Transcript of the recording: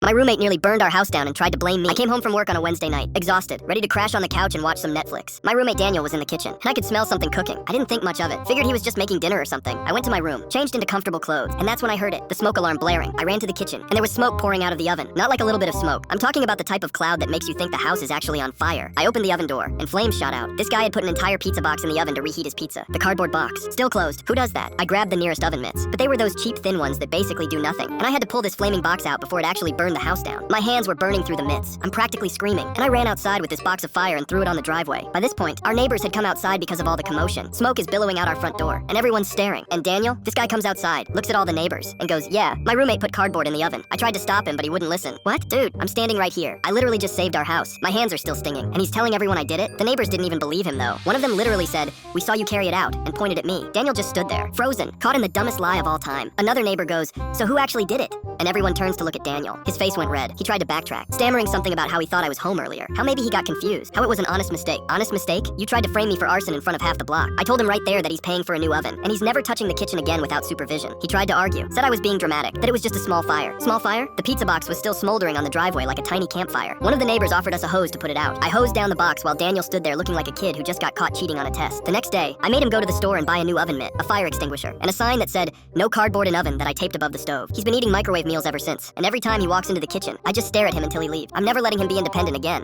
My roommate nearly burned our house down and tried to blame me. I came home from work on a Wednesday night, exhausted, ready to crash on the couch and watch some Netflix. My roommate Daniel was in the kitchen, and I could smell something cooking. I didn't think much of it. Figured he was just making dinner or something. I went to my room, changed into comfortable clothes, and that's when I heard it, the smoke alarm blaring. I ran to the kitchen, and there was smoke pouring out of the oven. Not like a little bit of smoke. I'm talking about the type of cloud that makes you think the house is actually on fire. I opened the oven door, and flames shot out. This guy had put an entire pizza box in the oven to reheat his pizza. The cardboard box, still closed. Who does that? I grabbed the nearest oven mitts, but they were those cheap thin ones that basically do nothing. And I had to pull this flaming box out before it actually burned the house down. My hands were burning through the mitts. I'm practically screaming, and I ran outside with this box of fire and threw it on the driveway. By this point, our neighbors had come outside because of all the commotion. Smoke is billowing out our front door, and everyone's staring. And Daniel, this guy comes outside, looks at all the neighbors, and goes, "Yeah, my roommate put cardboard in the oven." I tried to stop him, but he wouldn't listen. What? Dude, I'm standing right here. I literally just saved our house. My hands are still stinging, and he's telling everyone I did it? The neighbors didn't even believe him, though. One of them literally said, "We saw you carry it out," and pointed at me. Daniel just stood there, frozen, caught in the dumbest lie of all time. Another neighbor goes, "So who actually did it?" And everyone turns to look at Daniel. His face went red. He tried to backtrack, stammering something about how he thought I was home earlier. How maybe he got confused. How it was an honest mistake. Honest mistake? You tried to frame me for arson in front of half the block. I told him right there that he's paying for a new oven, and he's never touching the kitchen again without supervision. He tried to argue, said I was being dramatic, that it was just a small fire. Small fire? The pizza box was still smoldering on the driveway like a tiny campfire. One of the neighbors offered us a hose to put it out. I hosed down the box while Daniel stood there looking like a kid who just got caught cheating on a test. The next day, I made him go to the store and buy a new oven mitt, a fire extinguisher, and a sign that said, "No cardboard in oven," that I taped above the stove. He's been eating microwave meals ever since, and every time he walks into the kitchen, I just stare at him until he leaves. I'm never letting him be independent again.